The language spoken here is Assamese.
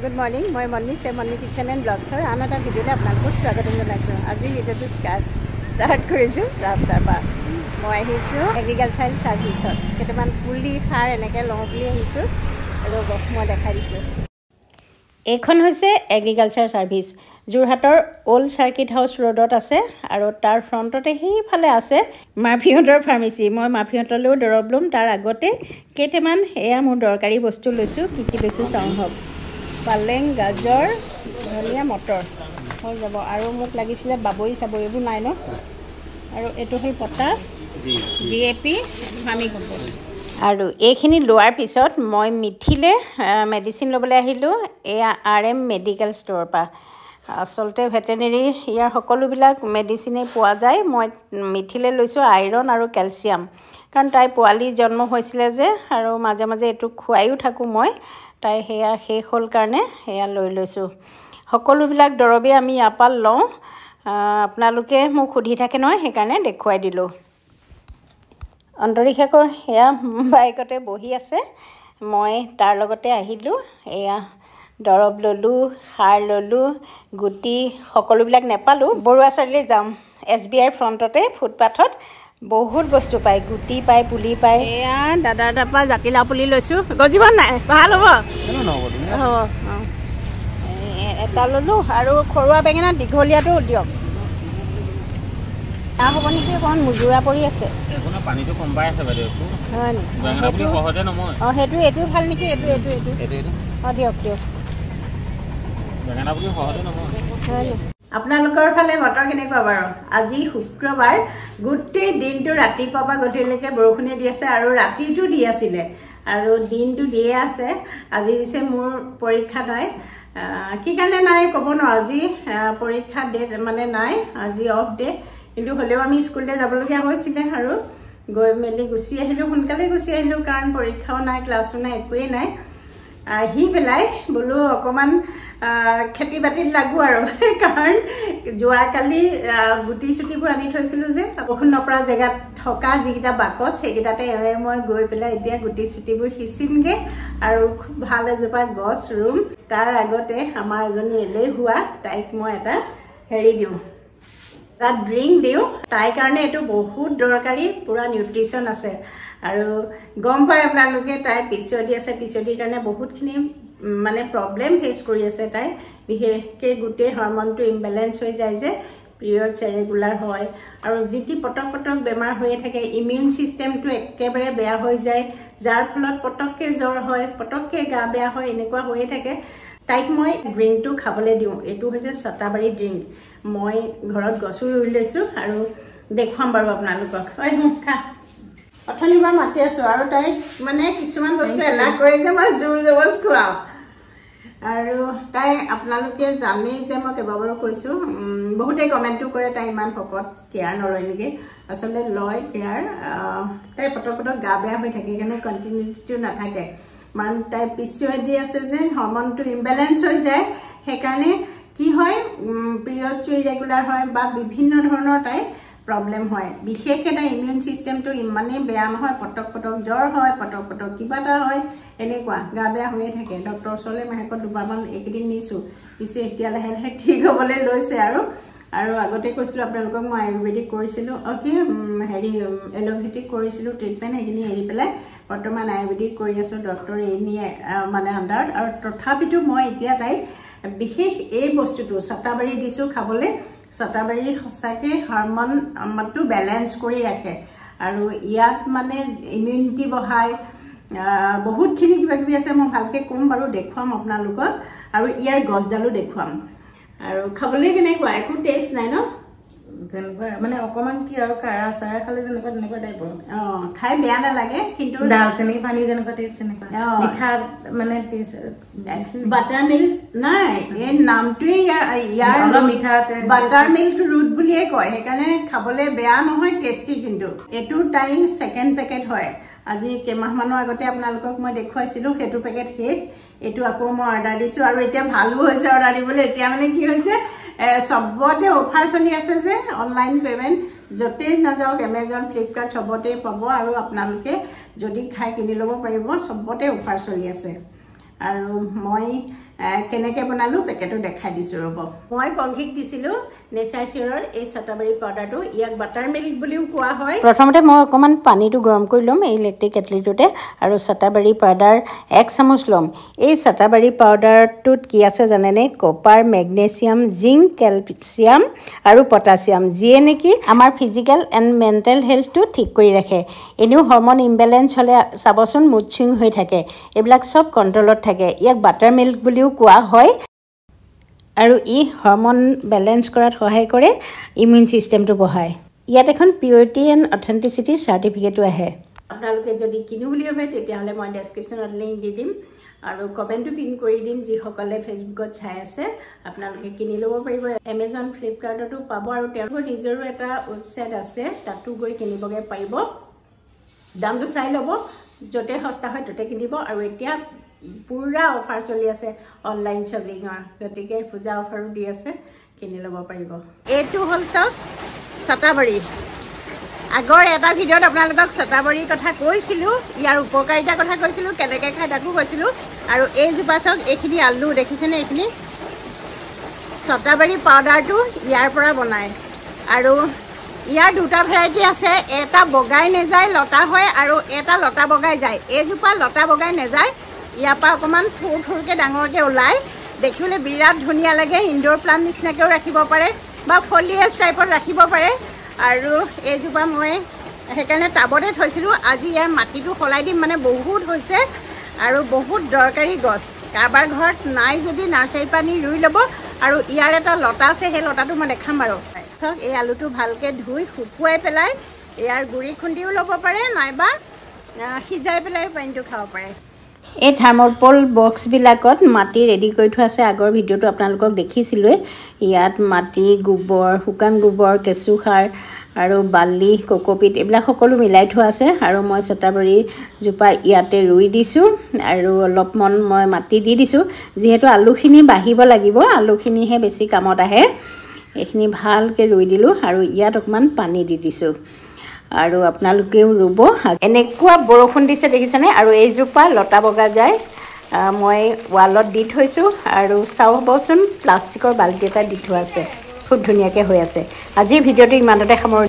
Good morning. My Monni Kitchen and Vlogs. Anna ta video le apnalok swagatam janaisu. Aji video tu start korisu rasta pa. Moi ahisu agricultural service. Ketaman puli khar eneke lobli ahisu. Aro moi dekhai disu. Ekhon hoise agriculture service. Jorhator Old Circuit House Roadot ase aro tar frontote hi phale ase Mafiotor pharmacy. Moi Mafiotolo doroblum tar agote keteman eya mu dorkari bostu loisu kiki loisu saunhob. Paleng gajor ধনিয়া মটৰ হৈ যাব আৰু মোক লাগিছিল বাবই সাবই এবোৰ নাই ন আৰু এটো হল পটাছ ডিএপি ফাৰ্মি কম্পোজ আৰু এইখিনি লোৱাৰ পিছত মই মিঠিলে মেডিসিন লবলৈ আহিলো এয়া আৰএম মেডিকেল ষ্টৰ পা আসলতে ভেটেনেৰি ইয়াৰ সকলোবিলাক মেডিসিনে পোৱা যায় মই মিঠিলে লৈছো আইৰন আৰু ক্যালসিয়াম কাৰণ তাই পোৱালি জন্ম হৈছিল যে আৰু মাজে মাজে এটো খুৱাইও থাকো মই তাই হেয়া শেষ হল কাৰণে হেয়া লৈ লৈছো সকলোবিলাক দৰবে আমি আপল লওঁ আপোনালোকে মোক খুধি থাকে নহয় হে কাৰণে দেখুৱাই দিলো অন্তৰিখাকো হেয়া বাইকতে বহি আছে মই তাৰ লগতে আহিলো এয়া দৰব ললো হাৰ ললো গুটি সকলোবিলাক নেপালো বৰুৱা চাৰিলে যাম এসবিআই ফ্ৰন্টতে ফুটপাথত বহুত বস্তু পাই গুটি পাই পুলি পাই এয়া দাদা দাপা জাতিলা পুলি লৈছো গজিব নাই ভাল হ'ব এটা ললো আৰু খৰুৱা বেঙেনা দীঘলিয়াটো দিয়ক হ'ব নেকি কোন মুজুৰা পৰি আছে কোনো পানীটো কম পাই আছে বাইদেউ হয় নি বেঙেনা পুলি সহজে নময় এটো ভাল নেকি এটো দিয়ক বেঙেনা পুলি সহজে নময় হয় আপোনালোকৰ ফালে বতৰ কেনেকুৱা বাৰু আজি শুক্ৰবাৰ গুটে দিনটো ৰাতিপুৱা পৰা গধূলিলৈকে বৰষুণে দি আছে আৰু ৰাতিটো দি আছিলে আৰু দিনটো দিয়ে আছে আজি দিছে মোৰ পৰীক্ষা নাই কি কাৰণে নাই ক'ব ন আজি পৰীক্ষা ডেট মানে নাই আজি অফ ডে কিন্তু হলেও আমি স্কুলতে যাবলগীয়া হৈছিল আৰু গৈ মেলি গুছি আহিলো সোনকালে গুছি আহিলো কাৰণ পৰীক্ষাও নাই ক্লাছো নাই একোৱে নাই আহি পেলাই বলো অকমান খেতি বাতিত লাগু আৰু কাৰণ জোৱা কালি গুটি ছুটিবোৰ আনি থৈছিলো যে বৰষুণ নপৰা জেগাত থকা যিকিটা বাকচ সেইকিটাতে মই গৈ পেলাই এতিয়া গুটি ছুটিবোৰ হিচিমগে আৰু খুব ভাল এজোপা গছ ৰুম তাৰ আগতে আমাৰ এজনী এলে হোৱা তাইক মই এটা হেৰি দিওঁ তাত ড্ৰিংক দিওঁ তাই কাৰণে এটো বহুত দৰকাৰী পুৰা নিউট্ৰিচন আছে আৰু গম পাই আপোনালোকে তাই পিছদি আছে পিছদিৰ কাৰণে বহুতখিনি মানে প্ৰবলেম ফেস কৰি আছে তাই বিশেষকে গুটে হৰমনটো ইমবেলেন্স হৈ যায় যে পিৰিয়ড ৰেগুলাৰ হয় আৰু জিটি পটক বেমাৰ হৈ থাকে ইমিউন সিস্টেমটো একেবাৰে বেয়া হৈ যায় যাৰ ফলত পটককে জ্বৰ হয় পটককে গা বেয়া হয় এনেকুৱা হৈ থাকে তাইক মই ড্ৰিংকটো খাবলৈ দিওঁ এটো হৈছে সতাবাৰী ড্ৰিংক মই ঘৰত গছু ৰুই লৈছো আৰু দেখুৱাম বাৰু আপোনালোকক ঐ খা অথনিবা মাতি আছো আৰু তাই মানে কিছুমান বস্তু এলা কৰে যে মই জোৰ জবজ খুৱাও আৰু তাই আপোনালোকে জানে যে মই কেবাবাৰো কৈছো বহুতে কমেন্টও কৰে তাই ইমান ফকত কেয়াৰ নৰয় নেকি আসলে লয় কেয়াৰ তাই পটক গা বেয়া হৈ থাকে কাৰণে কন্টিনিউটি নাথাকে মান তাই পিছদি আছে যে হৰমনটো ইমবেলেন্স হৈ যায় হে কাৰণে কি হয় পিৰিয়ডছটো ইৰেগুলাৰ হয় বা বিভিন্ন ধৰণৰ তাই প্ৰবলেম হয় বিশেষকৈ তাই ইমিউন সিস্টেমটো ইমানে বেয়া নহয় পটক জ্বৰ হয় পটক কিবাটা হয় এনেকুৱা গা বেয়া হৈ থাকে ডক্টৰ ওচৰলৈ মাহেকত দুবাৰমান একদিন নিছো পিছে এতিয়া লাহে ঠিক হ'বলৈ লৈছে আৰু আগতে কৈছিলো আপোনালোকক মই আয়ুৰ্বেদিক কৰিছিলো অকে হেৰি এলোপেথিক কৰিছিলো ট্ৰিটমেন্ট হেগিনি এৰি পেলাই বৰ্তমান আয়ুৰ্বেদিক কৰি আছো ডক্টৰ এনিয়ে মানে আন্ডাৰত আৰু তথাপিতো মই এতিয়া তাই বিশেষ এই বস্তুটো সতাবাৰী দিছো খাবলৈ সতাবাৰী সঁচাকে হৰমন আমটো বেলেন্স কৰি ৰাখে আৰু ইয়াত মানে ইমিউনিটি বহাই বহুতখিনি কিবা আছে মই ভালকে কম বাৰু দেখুৱাম আপোনালোকক আৰু ইয়াৰ গছডালো দেখুৱাম আৰু খাবলৈ কেনেকুৱা একো টেষ্ট নাই ন তেনেকুৱা মানে অকমান কি আৰু কাৰা চাৰা খালে তেনেকুৱা টাইপৰ খাই বেয়া নালাগে কিন্তু দালচেনি পানী যেনেকুৱা টেষ্ট তেনেকুৱা মিঠা মানে টেষ্ট বাটাৰ মিল্ক নাই এই নামটোৱে ইয়াৰ মিঠা বাটাৰ মিল্ক ৰুট বুলিয়ে কয় সেইকাৰণে খাবলৈ বেয়া নহয় টেষ্টি কিন্তু এটো টাইম সেকেন্ড পেকেট হয় আজি কেমাহ মানৰ আগতে আপোনালোকক মই দেখুৱাইছিলো হেতু পেকেট শেষ এটো আকৌ মই অৰ্ডাৰ দিছো আৰু এতিয়া ভালো হৈছে অৰ্ডাৰ দিবলৈ এতিয়া মানে কি হৈছে সবতে অফাৰ চলি আছে যে অনলাইন পেমেন্ট যতে নাযাও Amazon Flipkart সবতে পাব আৰু আপোনালোকে যদি খাই কিনি লব পাৰিব সবতে অফাৰ চলি আছে আৰু মই কেনেকৈ বনালোঁ পেকেটো দেখাই দিছোঁ ৰ'ব। মই পংখীক দিছিলোঁ নেচাৰ চিয়ৰৰ এই ষ্ট্ৰবেৰী পাউডাৰটো। ইয়াক বাটাৰ মিল্ক বুলিও কোৱা হয়। প্ৰথমতে মই অকণমান পানীটো গৰম কৰি ল'ম এই ইলেক্ট্ৰিক কেটলিটোতে, আৰু ষ্ট্ৰবেৰী পাউডাৰ 1 চামুচ ল'ম। এই ষ্ট্ৰবেৰী পাউডাৰটোত কি আছে জানেনে? কপাৰ, মেগনেছিয়াম, জিংক, কেলছিয়াম আৰু পটাছিয়াম, যিয়ে নেকি আমাৰ ফিজিকেল এণ্ড মেণ্টেল হেল্থটো ঠিক কৰি ৰাখে। এনেও হৰমন ইমবেলেঞ্চ হ'লে চাবচোন মুড চুইং হৈ থাকে, এইবিলাক চব কণ্ট্ৰলত থাকে। ইয়াক বাটাৰ মিল্ক বুলিও কোৱা হয়, আৰু ই হৰমন বেলেঞ্চ কৰাত সহায় কৰে, ইমিউন ছিষ্টেমটো বঢ়ায়। ইয়াত এখন পিউৰিটি এণ্ড অথেণ্টিচিটি চাৰ্টিফিকেটো আহে। আপোনালোকে যদি কিনো বুলি ভাবে তেতিয়াহ'লে মই ডেছক্ৰিপশ্যনত লিংক দি দিম আৰু কমেণ্টটো পিন কৰি দিম। যিসকলে ফেচবুকত চাই আছে আপোনালোকে কিনি ল'ব পাৰিব। এমেজন, ফ্লিপকাৰ্টতো পাব, আৰু তেওঁলোকৰ নিজৰো এটা ৱেবছাইট আছে, তাতো গৈ কিনিবগৈ পাৰিব। দামটো চাই ল'ব, য'তে সস্তা হয় ত'তে কিনিব। আৰু এতিয়া পুৰা অফাৰ চলি আছে অনলাইন শ্বপিঙৰ, গতিকে পূজা অফাৰো দি আছে, কিনি ল'ব পাৰিব। এইটো হ'ল চাওক ষ্ট্ৰবেৰী। আগৰ এটা ভিডিঅ'ত আপোনালোকক ষ্ট্ৰবেৰীৰ কথা কৈছিলোঁ, ইয়াৰ উপকাৰিতাৰ কথা কৈছিলোঁ, কেনেকৈ খাই তাকো কৈছিলোঁ। আৰু এইজোপা চাওক, এইখিনি আলু দেখিছেনে? এইখিনি ষ্ট্ৰবেৰী পাউডাৰটো ইয়াৰ পৰা বনায়, আৰু ইয়াৰ দুটা ভেৰাইটি আছে। এটা বগাই নেযায়, লতা হয়, আৰু এটা লতা বগাই যায়। এইজোপা লতা বগাই নেযায়, ইয়াৰ পৰা অকণমান থুৰ থুৰকৈ ডাঙৰকৈ ওলায়, দেখিবলৈ বিৰাট ধুনীয়া লাগে। ইনডোৰ প্লাণ্ট নিচিনাকৈও ৰাখিব পাৰে বা ফলিয়েজ টাইপত ৰাখিব পাৰে। আৰু এইজোপা মই সেইকাৰণে টাবতে থৈছিলোঁ। আজি ইয়াৰ মাটিটো সলাই দিম, মানে বহুত হৈছে আৰু বহুত দৰকাৰী গছ। কাৰোবাৰ ঘৰত নাই যদি নাৰ্চাৰীৰ পৰা নি ৰুই ল'ব। আৰু ইয়াৰ এটা লতা আছে, সেই লতাটো মই দেখাম বাৰু। চাওক, এই আলুটো ভালকৈ ধুই শুকুৱাই পেলাই ইয়াৰ গুড়ি খুন্দিও ল'ব পাৰে, নাইবা সিজাই পেলাই পানীটো খাব পাৰে। এই থাৰ্মোকল বক্সবিলাকত মাটি ৰেডি কৰি থোৱা আছে। আগৰ ভিডিঅ'টো আপোনালোকক দেখিছিলোঁৱে। ইয়াত মাটি, গোবৰ, শুকান গোবৰ, কেঁচুসাৰ আৰু বালি, কোকোপিট এইবিলাক সকলো মিলাই থোৱা আছে। আৰু মই ষ্ট্ৰবেৰীজোপা ইয়াতে ৰুই দিছোঁ, আৰু অলপমান মই মাটি দি দিছোঁ, যিহেতু আলুখিনি বাঢ়িব লাগিব, আলুখিনিহে বেছি কামত আহে। এইখিনি ভালকৈ ৰুই দিলোঁ, আৰু ইয়াত অকণমান পানী দি দিছোঁ। আৰু আপোনালোকেও ৰুব। এনেকুৱা বৰষুণ দিছে দেখিছেনে? আৰু এইজোপা লতা বগা যায়, মই ৱালত দি থৈছোঁ। আৰু চাবচোন, প্লাষ্টিকৰ বাল্টি এটা দি থোৱা আছে, খুব ধুনীয়াকৈ হৈ আছে। আজিৰ ভিডিঅ'টো ইমানতে সামৰিছোঁ।